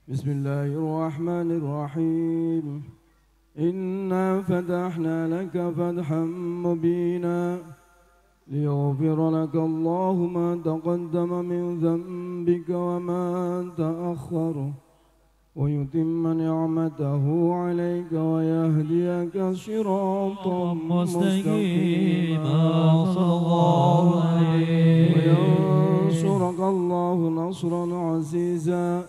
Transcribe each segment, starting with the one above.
بسم الله الرحمن الرحيم إنا فتحنا لك فتحا مبينا ليغفر لك الله ما تقدم من ذنبك وما تأخر ويتم نعمته عليك ويهديك صراطا مستقيما صلى الله عليه وينصرك الله نصرا عزيزا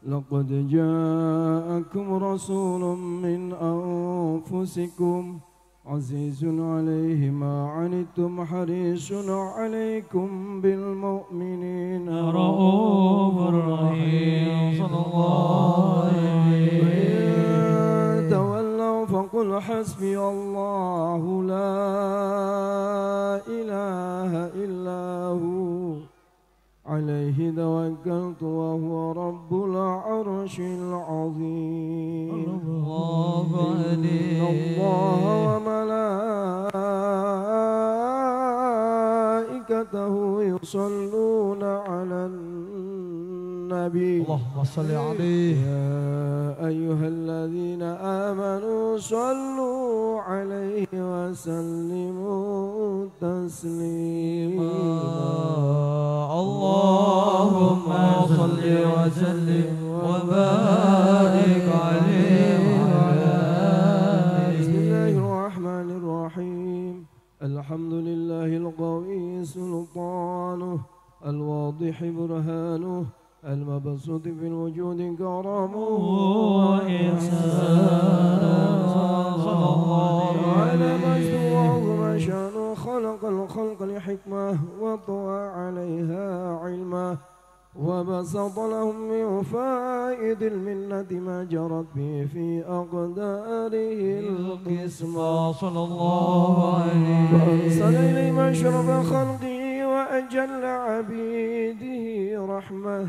لقد جاءكم رسول من أنفسكم عزيز عليه ما عنتم حريص عليكم بالمؤمنين رؤوف رحيم صلى الله عليه وإن تولوا فقل حسبي الله لا إله إلا هو عليه توكلت وهو رب العرش العظيم إن الله وملائكته يصلون على النبي اللهم صل عليه يا أيها الذين آمنوا صلوا عليه وسلموا تسليما اللهم صل وسلم وبارك عليه وعلى آله. بسم الله الرحمن الرحيم الحمد لله القوي سلطانه الواضح برهانه المبسوط في الوجود كرمه وإحسانه صلى الله على عليه مجده ما شانه خلق الخلق لحكمة وطوى عليها علمه وبسط لهم من فائد المنة ما جرت به في أقداره القسمة صلى الله عليه وأرسل إليهم أشرف خلقه وأجل عبيده رحمة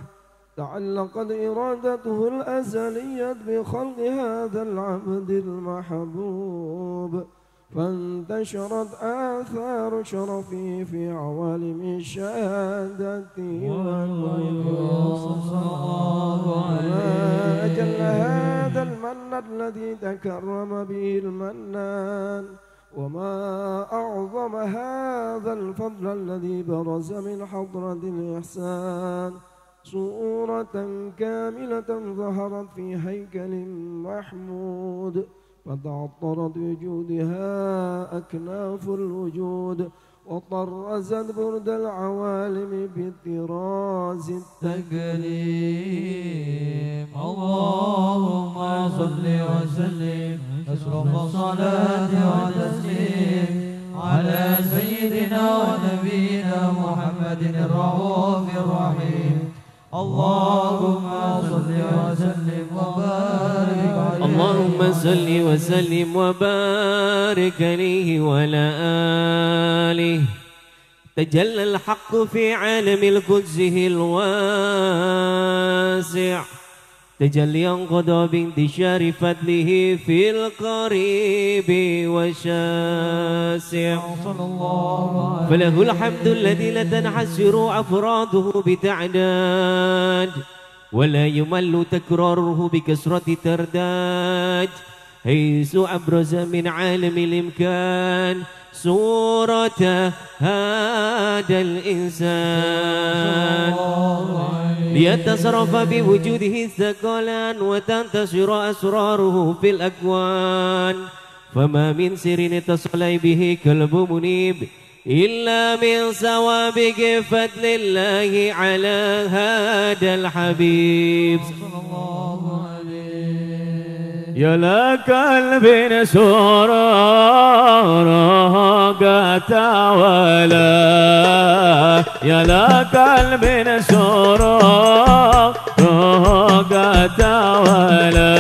تعلقت إرادته الأزلية بخلق هذا العبد المحبوب فانتشرت آثار شرفه في عوالم الشهادة والغيب وما أجل هذا المن الذي تكرم به المنان وما أعظم هذا الفضل الذي برز من حضرة الإحسان صورة كاملة ظهرت في هيكل محمود فتعطرت بوجودها أكناف الوجود وطرزت برد العوالم بطراز التكريم اللهم صل وسلم أشرف الصلاة والتسليم على سيدنا ونبينا محمد الرؤوف الرحيم اللهم صل وسلم وبارك عليه اللهم صل وسلم وبارك عليه وعلى آله تجلى الحق في عالم القدسه الواسع تجليا قضى بانتشار فضله في القريب والشاسع فله الحمد الذي لا تنحسر أفراده بتعداد ولا يمل تكراره بكثرة ترداد حيث أبرز من عالم الإمكان صورة هذا الإنسان ليتصرف بوجوده الثقلان وتنتشر أسراره في الأكوان فما من سر اتصل به قلب منيب إلا من سوابق فضل الله على هذا الحبيب يا لقلب سرورك تولى يا لقلب سرورك تولى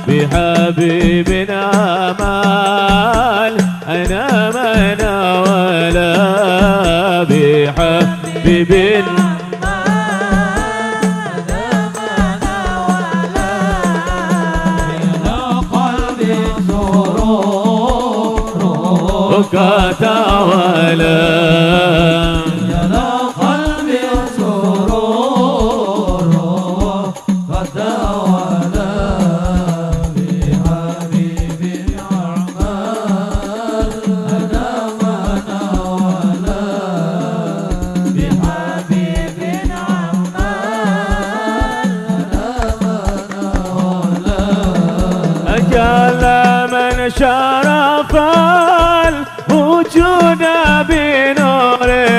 بحبيبنا مال أنا من ولا بحبيب تولى يا قلبي سرور شرف الوجود بنوره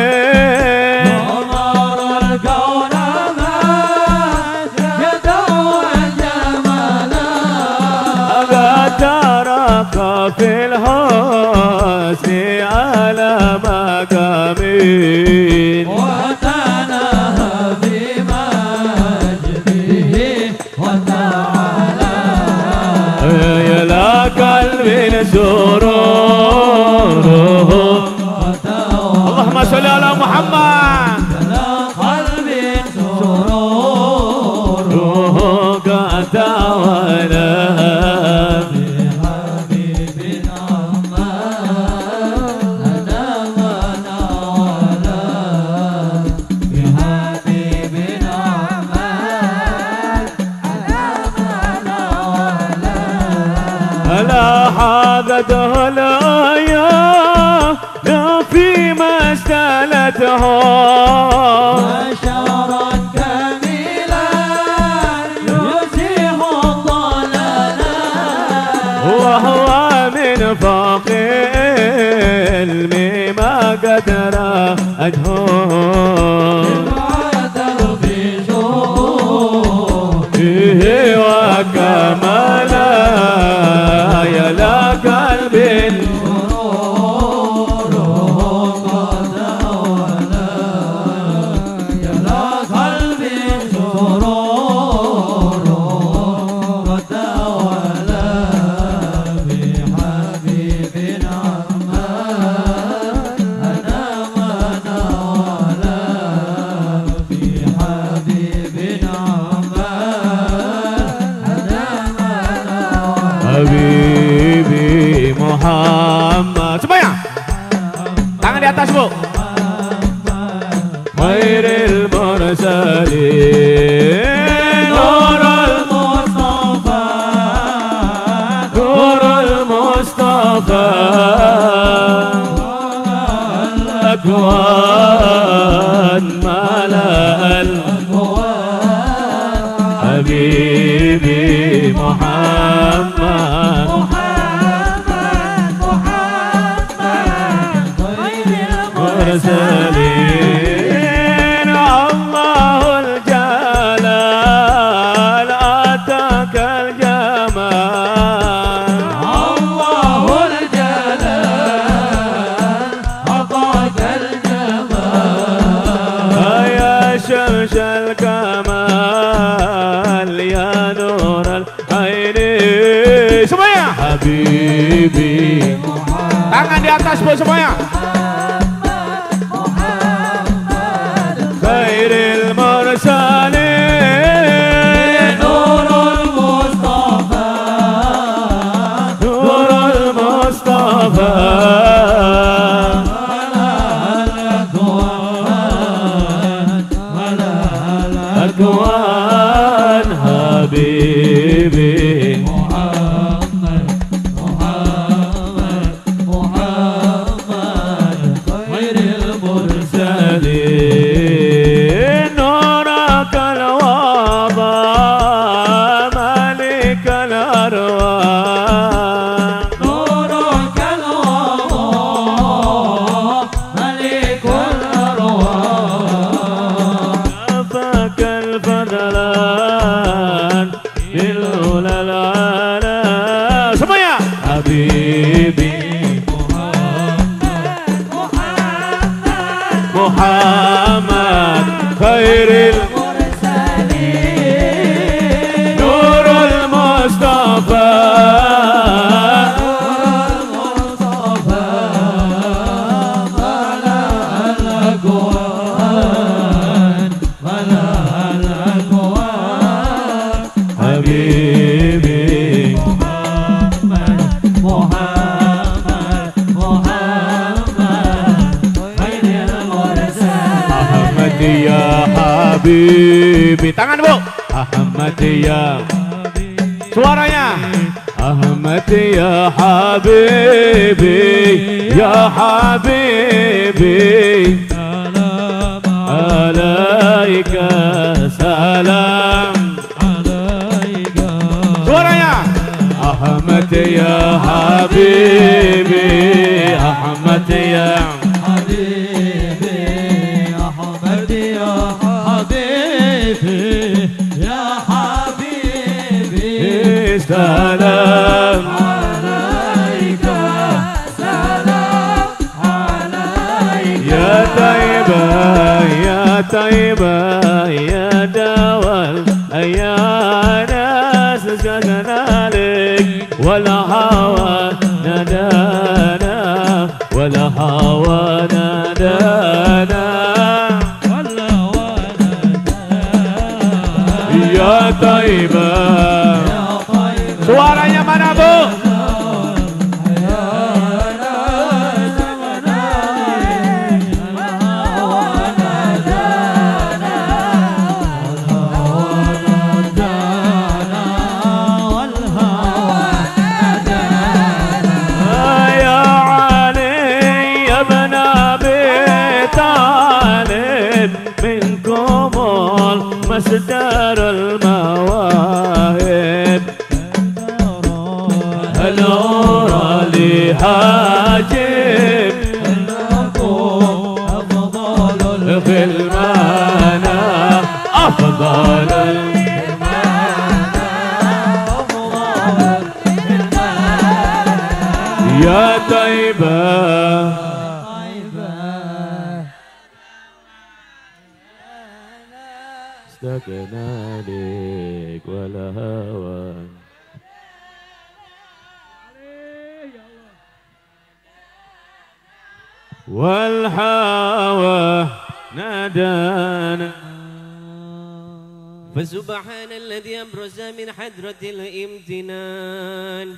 نور الكون مجد وجمالا قد ترك في الحسن على مقامين وتناهى بمجده وتعالى يا لا قلبي سروره اللهم صل على محمد لا قلب سروره قد تولى بحبيب عمان أدامنا ولا بحبيب عمان أدامنا ولا لا حاذته الآية لا فيما استلته بشرا كاملا يزيح الضلالا وهو من فوق علم ما قدر أجهول عدل في جهوده وكملا يا لا قلب Habibi Muhammad. Semuanya tangan di atas, Bu. Khairil mursalin Nurul Mustafa Nurul Mustafa Al-Akwan Mala'al Habibi Muhammad مرسلين الله الجلال أتاك الجمال الله الجلال أعطاك الجمال يا شمس الكمال يا نور العين semuanya Habibi tangan di atas, Bu, semuanya. Khairil mursalin Nurul Mustafa Nurul Mustafa Akwan Habibi مرسلين نورك الوضع ملك الأرواح نورك الوضع ملك الأرواح كفاك الفضلان بالأولى العالى semuanya حبيبي محمد خير المرسلين نور المصطفى ملا الأكوان ملا الأكوان حبيبي محمد محمد محمد خير المرسلين أحمد يا حبيبي tangan, Bu. Ahmad ya suaranya Ahmad ya habibi ya habibi alaika salam suaranya Ahmad ya habibi أحمد يا حبيبي أحمد يا حبيبي يا حبيبي سلام عليك سلام عليك يا طيبة يا طيبة يا دول يا ناس سكننا لك ولا هوى نادانا ولا هوى نادانا ولا ونادانا يا طيبة يا طيب suaranya mana bu? يا علي يا ابن ابي طالب منكم مصدر المواهب النور اللي هاجم في المعنى افضل يا طيبة استكنا لك ولا هوى والهوى نادانا فسبحان الذي أبرز من حضرة الامتنان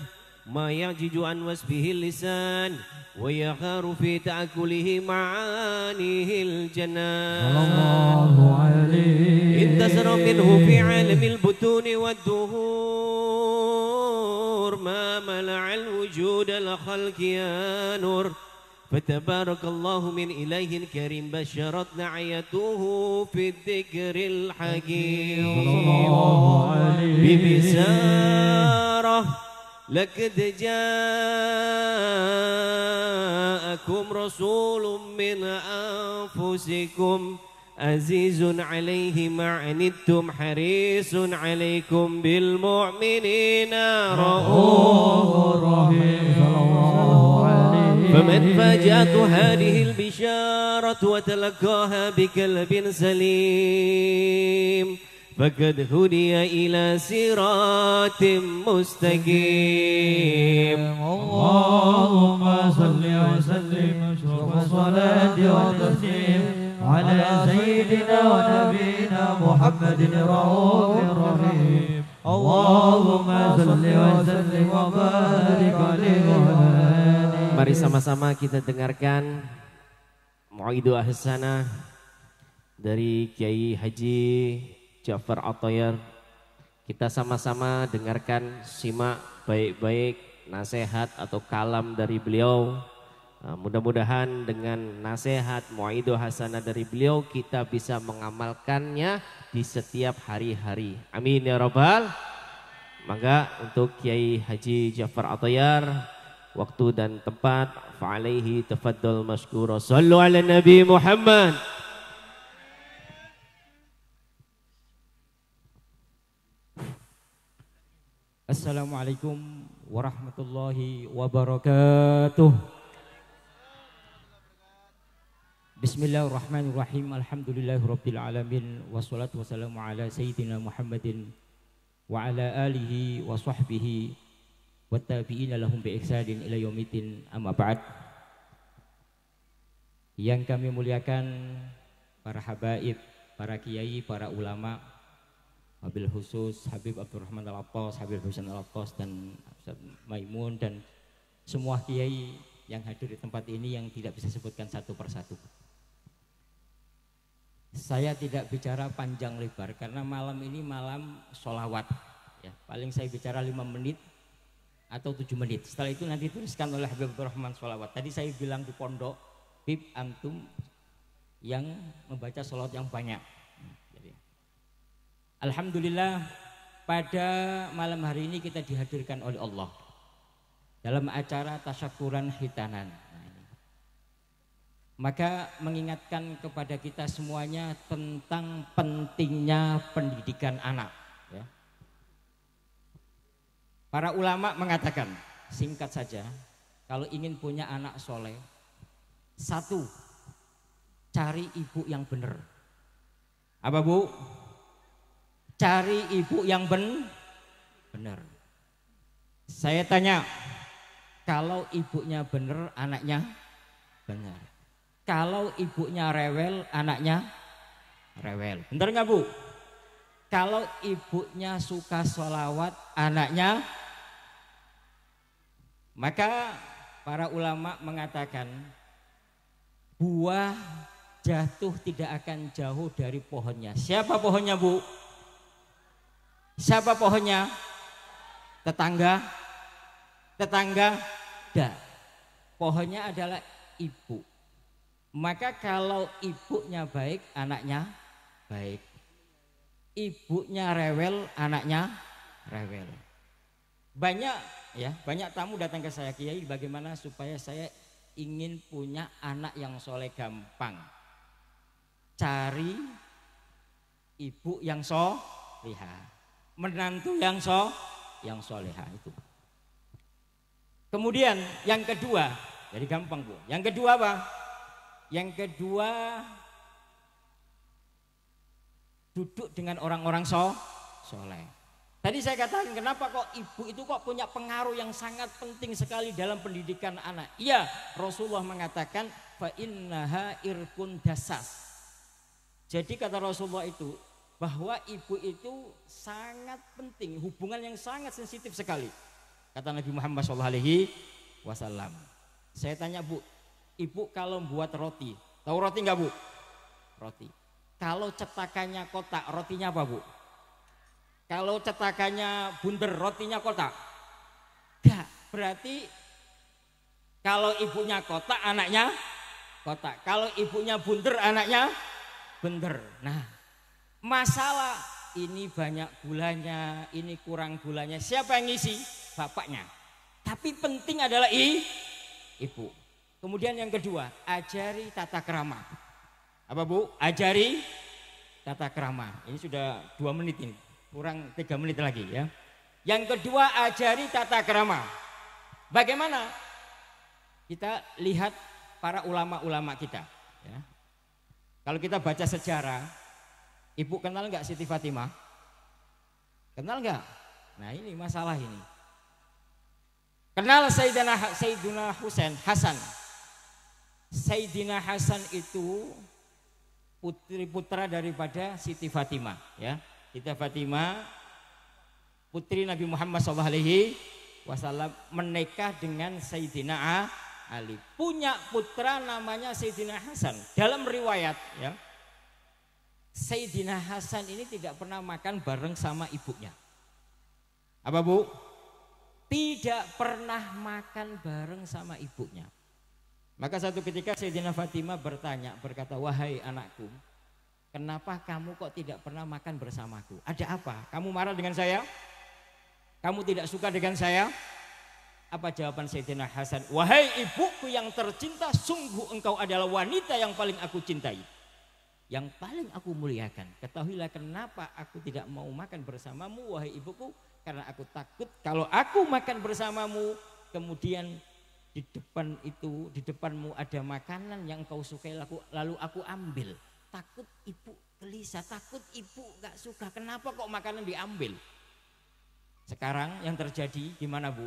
ما يعجز عن وصفه اللسان ويغار في تأكله معانيه الجنان الله عليه انتصر منه في عالم البطون والدهور ما ملع الوجود الخلق يا نور فتبارك الله من إله كريم بشرت نعيته في الذكر الحكيم ببسارة لقد جاءكم رسول من أنفسكم عزيز عليه ما عنتم حريص عليكم بالمؤمنين رؤوف رحيم صلى الله عليه فمن فاجأته هذه البشارة وتلقاها بقلب سليم فقد هدي إلى صراط مستقيم اللهم صل وسلم اشرف الصلاة والتسليم على سيدنا ونبينا محمد الرؤوف الرحيم اللهم صل وسلم وبارك عليه وعلى آله. Mari sama-sama kita dengarkan Mu'idu Ahsanah dari Kiai Haji Ja'far At-Thayyar. Kita sama-sama dengarkan, simak baik-baik nasihat atau kalam dari beliau. Mudah-mudahan dengan nasihat Mu'idu Hasanah dari beliau kita bisa mengamalkannya di setiap hari-hari. Amin ya rabbal. Maka untuk Kiai Haji Ja'far At-Thayyar, waktu dan tempat, fa'alaihi tafaddal mashkura. Sallu ala Nabi Muhammad. Assalamualaikum warahmatullahi wabarakatuh. Bismillahirrahmanirrahim. Alhamdulillahirabbil alamin wassalatu wassalamu ala sayyidina Muhammadin wa ala alihi wa sahbihi wattabi'ina lahum bi ihsanin ila yaumiddin, amma ba'd. Yang kami muliakan para habaib, para kiai, para ulama, wabil khusus Habib Abdurrahman Al-Attas, Habib Husain Al-Attas dan Ustaz Maimun dan semua kiai yang hadir di tempat ini yang tidak bisa sebutkan satu persatu. Saya tidak bicara panjang lebar karena malam ini malam sholawat ya. Paling saya bicara 5 menit atau 7 menit. Setelah itu nanti dituliskan oleh Habib Abdurrahman sholawat. Tadi saya bilang di pondok, Bib antum yang membaca sholawat yang banyak. Alhamdulillah pada malam hari ini kita dihadirkan oleh Allah dalam acara tasyakuran khitanan. Maka mengingatkan kepada kita semuanya tentang pentingnya pendidikan anak. Ya. Para ulama mengatakan, singkat saja, kalau ingin punya anak soleh, satu, cari ibu yang benar. Apa Bu? Cari ibu yang benar. Saya tanya, kalau ibunya benar, anaknya benar. Kalau ibunya rewel, anaknya rewel. Benar nggak Bu? Kalau ibunya suka sholawat, anaknya. Maka para ulama mengatakan buah jatuh tidak akan jauh dari pohonnya. Siapa pohonnya Bu? Siapa pohonnya? Tetangga? Tetangga? Tidak. Pohonnya adalah ibu. Maka kalau ibunya baik, anaknya baik. Ibunya rewel, anaknya rewel. Banyak tamu datang ke saya, Kiai, bagaimana supaya saya ingin punya anak yang soleh. Gampang. Cari ibu yang solehah, menantu yang solehah itu. Kemudian yang kedua, jadi gampang Bu. Yang kedua apa? Yang kedua, duduk dengan orang-orang soleh. Tadi saya katakan kenapa kok ibu itu kok punya pengaruh yang sangat penting sekali dalam pendidikan anak. Iya, Rasulullah mengatakan fa innaha irkun dasas. Jadi kata Rasulullah itu bahwa ibu itu sangat penting, hubungan yang sangat sensitif sekali. Kata Nabi Muhammad SAW. Saya tanya Bu, ibu kalau buat roti, tahu roti nggak Bu? Roti. Kalau cetakannya kotak, rotinya apa Bu? Kalau cetakannya bunder, rotinya kotak? Enggak, berarti kalau ibunya kotak, anaknya kotak. Kalau ibunya bunder, anaknya bunder. Nah, masalah ini banyak gulanya, ini kurang gulanya. Siapa yang ngisi? Bapaknya. Tapi penting adalah ibu. Kemudian yang kedua, ajari tata krama. Apa Bu? Ajari tata krama. Ini sudah 2 menit ini, kurang 3 menit lagi ya. Yang kedua, ajari tata krama. Bagaimana? Kita lihat para ulama-ulama kita. Ya. Kalau kita baca sejarah, Ibu kenal nggak Siti Fatimah? Kenal nggak? Nah ini masalah ini. Kenal Sayyidina Hasan. Sayyidina Hasan itu putra daripada Siti Fatimah ya. Siti Fatimah putri Nabi Muhammad SAW menikah dengan Sayyidina Ali. Punya putra namanya Sayyidina Hasan. Dalam riwayat ya, Sayyidina Hasan ini tidak pernah makan bareng sama ibunya. Apa Bu? Tidak pernah makan bareng sama ibunya. Maka satu ketika Sayyidina Fatimah berkata, wahai anakku, kenapa kamu kok tidak pernah makan bersamaku? Ada apa? Kamu marah dengan saya? Kamu tidak suka dengan saya? Apa jawaban Sayyidina Hasan? Wahai ibuku yang tercinta, sungguh engkau adalah wanita yang paling aku cintai, yang paling aku muliakan. Ketahuilah kenapa aku tidak mau makan bersamamu, wahai ibuku. Karena aku takut kalau aku makan bersamamu, kemudian di depanmu ada makanan yang kau sukai, lalu aku ambil. Takut ibu gelisah, takut ibu gak suka. Kenapa kok makanan diambil? Sekarang yang terjadi gimana Bu?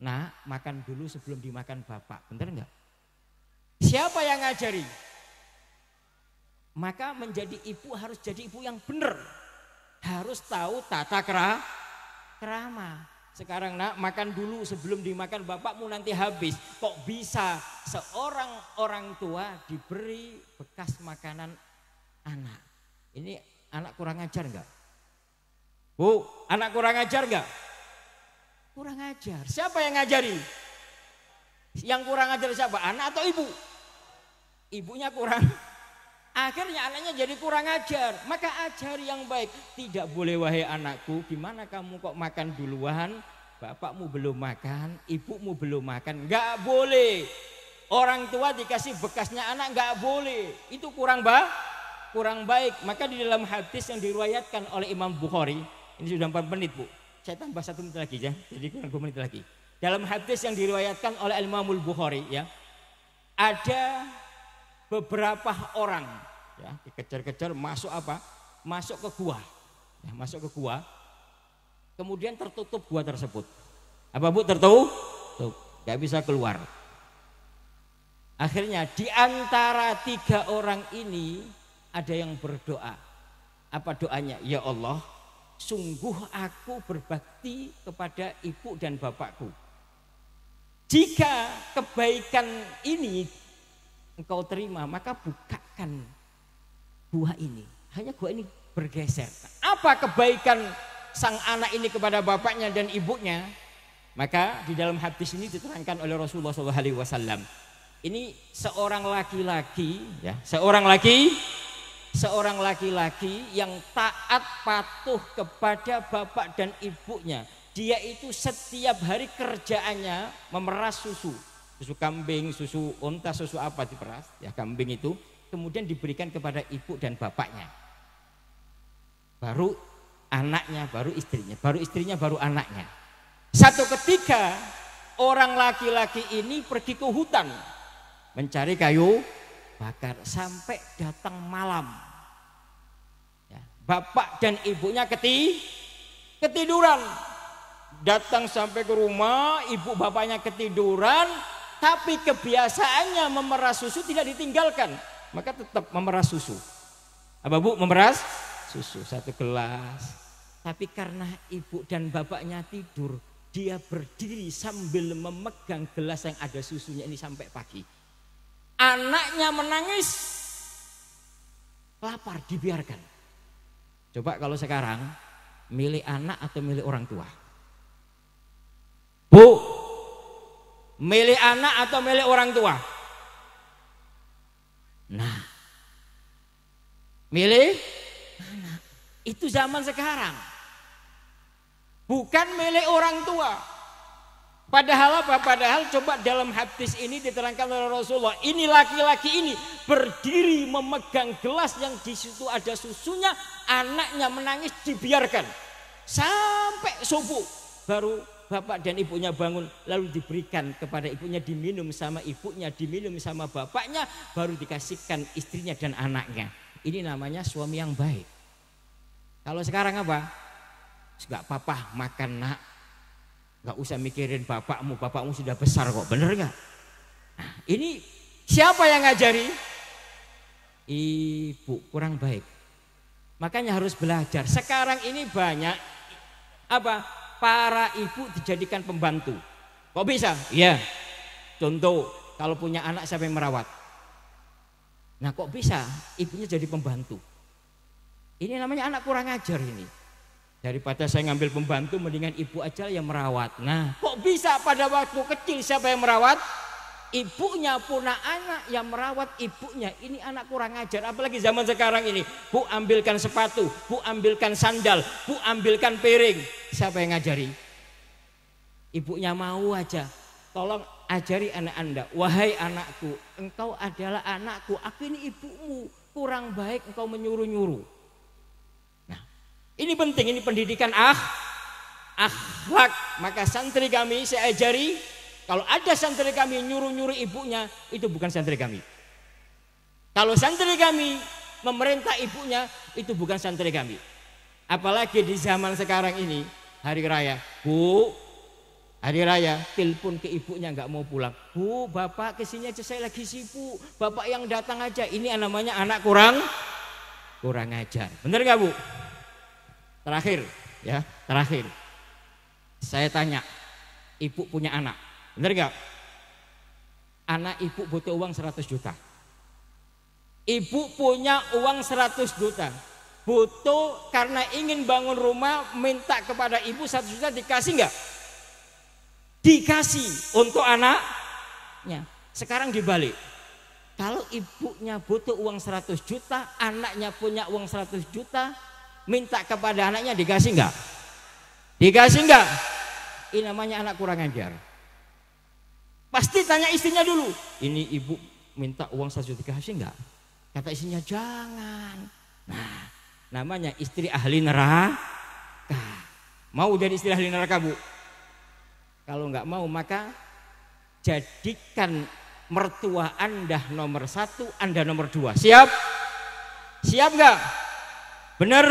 Nah, makan dulu sebelum dimakan bapak, bener nggak? Siapa yang ngajari? Maka menjadi ibu harus jadi ibu yang benar. Harus tahu tata krama. Sekarang nak makan dulu sebelum dimakan bapakmu nanti habis. Kok bisa seorang orang tua diberi bekas makanan anak? Ini anak kurang ajar enggak? Bu, anak kurang ajar enggak? Kurang ajar. Siapa yang ngajari? Yang kurang ajar siapa? Anak atau ibu? Ibunya kurang. Akhirnya anaknya jadi kurang ajar. Maka ajari yang baik. Tidak boleh, wahai anakku, gimana kamu kok makan duluan? Bapakmu belum makan, ibumu belum makan. Enggak boleh. Orang tua dikasih bekasnya anak nggak boleh. Itu kurang baik. Maka di dalam hadis yang diriwayatkan oleh Imam Bukhari, ini sudah 4 menit Bu. Saya tambah 1 menit lagi ya. Jadi kurang 2 menit lagi. Dalam hadis yang diriwayatkan oleh Imamul Bukhari ya, ada beberapa orang ya dikejar-kejar masuk apa? Masuk ke gua. Ya, masuk ke gua. Kemudian tertutup gua tersebut. Apa Bu? Tertutup. Gak bisa keluar. Akhirnya di antara 3 orang ini ada yang berdoa. Apa doanya? Ya Allah, sungguh aku berbakti kepada ibu dan bapakku. Jika kebaikan ini engkau terima, maka bukakan gua ini. Hanya gua ini bergeser. Apa kebaikan sang anak ini kepada bapaknya dan ibunya? Maka di dalam hadis ini diterangkan oleh Rasulullah SAW. Ini seorang laki-laki, ya, seorang laki-laki yang taat patuh kepada bapak dan ibunya. Dia itu setiap hari kerjaannya memeras susu kambing, susu unta, susu apa diperas, ya kambing itu, kemudian diberikan kepada ibu dan bapaknya. Baru anaknya, baru istrinya, baru anaknya. Satu ketika orang laki-laki ini pergi ke hutan mencari kayu bakar sampai datang malam. Ya, bapak dan ibunya ketiduran. Datang sampai ke rumah, ibu bapaknya ketiduran, tapi kebiasaannya memeras susu tidak ditinggalkan. Maka tetap memeras susu. Apa Bu? Memeras susu 1 gelas. Tapi karena ibu dan bapaknya tidur, dia berdiri sambil memegang gelas yang ada susunya ini sampai pagi. Anaknya menangis, lapar, dibiarkan. Coba kalau sekarang milih anak atau milih orang tua? Bu, milih anak atau milih orang tua? Nah, milih anak. Itu zaman sekarang. Bukan milih orang tua. Padahal apa? Padahal coba dalam hadis ini diterangkan oleh Rasulullah. Ini laki-laki ini berdiri memegang gelas yang di situ ada susunya. Anaknya menangis, dibiarkan sampai subuh. Baru bapak dan ibunya bangun, lalu diberikan kepada ibunya, diminum sama ibunya, diminum sama bapaknya, baru dikasihkan istrinya dan anaknya. Ini namanya suami yang baik. Kalau sekarang apa? Enggak apa-apa, makan nak. Enggak usah mikirin bapakmu sudah besar kok, bener enggak? Nah, ini siapa yang ngajari? Ibu, kurang baik. Makanya harus belajar. Sekarang ini banyak apa? Para ibu dijadikan pembantu. Kok bisa? Iya. Contoh, kalau punya anak siapa yang merawat? Nah, kok bisa ibunya jadi pembantu? Ini namanya anak kurang ajar ini. Daripada saya ngambil pembantu, mendingan ibu aja yang merawat. Nah, kok bisa pada waktu kecil siapa yang merawat? Ibunya, punya anak yang merawat ibunya. Ini anak kurang ajar. Apalagi zaman sekarang ini. Bu, ambilkan sepatu, bu, ambilkan sandal, bu, ambilkan piring. Siapa yang ngajari? Ibunya mau aja. Tolong ajari anak Anda. Wahai anakku, engkau adalah anakku, aku ini ibumu. Kurang baik engkau menyuruh-nyuruh. Nah, ini penting, ini pendidikan akhlak. Maka santri kami saya ajari, kalau ada santri kami nyuruh-nyuruh ibunya, itu bukan santri kami. Kalau santri kami memerintah ibunya, itu bukan santri kami. Apalagi di zaman sekarang ini, hari raya, Bu, hari raya, telepon ke ibunya nggak mau pulang. Bu, bapak kesini aja, saya lagi sibuk. Bapak yang datang aja. Ini namanya anak kurang ajar. Bener nggak Bu? Terakhir, ya, terakhir. Saya tanya, ibu punya anak. Bener gak? Anak ibu butuh uang 100 juta. Ibu punya uang 100 juta. Butuh karena ingin bangun rumah, minta kepada ibu 100 juta, dikasih gak? Dikasih untuk anaknya. Sekarang dibalik. Kalau ibunya butuh uang 100 juta, anaknya punya uang 100 juta, minta kepada anaknya, dikasih gak? Dikasih gak? Ini namanya anak kurang ajar. Pasti tanya istrinya dulu, ini ibu minta uang 1 juta dikasih enggak? Kata istrinya jangan. Nah, namanya istri ahli neraka. Mau jadi istri ahli neraka, Bu? Kalau enggak mau maka jadikan mertua Anda nomor 1, Anda nomor 2. Siap? Siap enggak? Benar?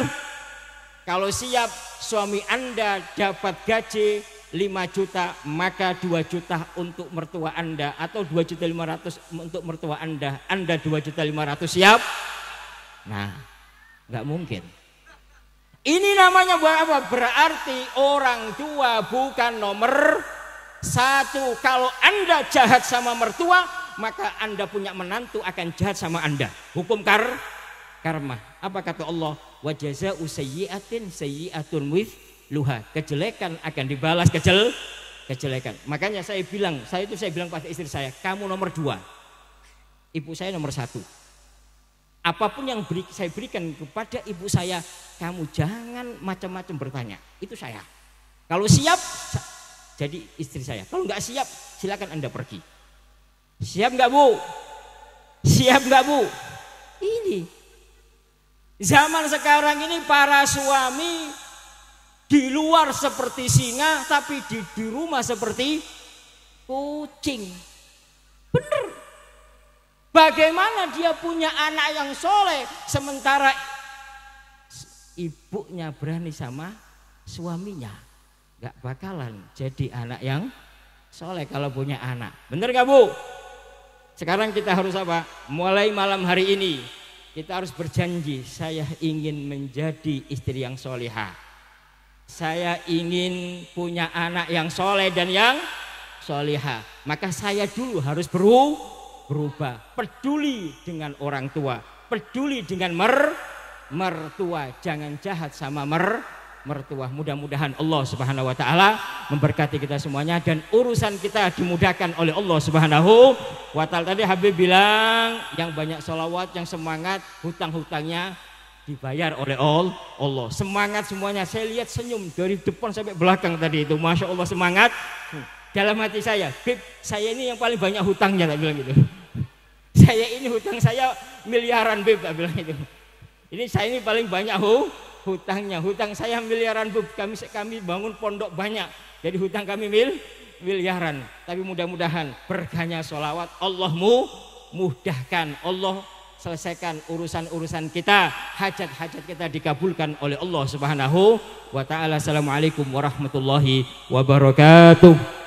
Kalau siap, suami Anda dapat gaji 5 juta, maka 2 juta untuk mertua Anda, atau 2.500.000 untuk mertua Anda 2.500.000. Siap? Nah, nggak mungkin. Ini namanya apa? Berarti orang tua bukan nomor 1. Kalau Anda jahat sama mertua, maka Anda punya menantu akan jahat sama Anda. Hukum karma. Apa kata Allah? Wa jazaa'u sayyi'atin sayyi'atun luha, kejelekan akan dibalas kejelekan. Makanya saya bilang pada istri saya, kamu nomor 2, ibu saya nomor 1. Apapun yang saya berikan kepada ibu saya, kamu jangan macam-macam bertanya. Itu saya. Kalau siap, jadi istri saya. Kalau nggak siap, silakan Anda pergi. Siap nggak, Bu? Siap nggak, Bu? Ini zaman sekarang ini para suami di luar seperti singa, tapi di rumah seperti kucing. Bener. Bagaimana dia punya anak yang soleh, sementara ibunya berani sama suaminya? Gak bakalan jadi anak yang soleh kalau punya anak. Bener gak, Bu? Sekarang kita harus apa? Mulai malam hari ini kita harus berjanji, saya ingin menjadi istri yang solehah. Saya ingin punya anak yang soleh dan yang solehah. Maka saya dulu harus berubah. Peduli dengan orang tua, peduli dengan mertua. Jangan jahat sama mertua. Mudah-mudahan Allah Subhanahu wa taala memberkati kita semuanya dan urusan kita dimudahkan oleh Allah Subhanahu wa taala. Tadi Habib bilang yang banyak sholawat, yang semangat, hutang-hutangnya dibayar oleh Allah. Semangat semuanya. Saya lihat senyum dari depan sampai belakang tadi itu. Masya Allah semangat. Dalam hati saya, Bib, saya ini yang paling banyak hutangnya, tak bilang gitu. Saya ini hutang saya miliaran, Bib, tak bilang itu. Ini saya ini paling banyak hutangnya. Hutang saya miliaran, Bib. Kami bangun pondok banyak. Jadi hutang kami miliaran. Tapi mudah-mudahan berkahnya sholawat Allah mudahkan. Allah selesaikan urusan-urusan kita, hajat-hajat kita dikabulkan oleh Allah Subhanahu wa taala. Assalamualaikum warahmatullahi wabarakatuh.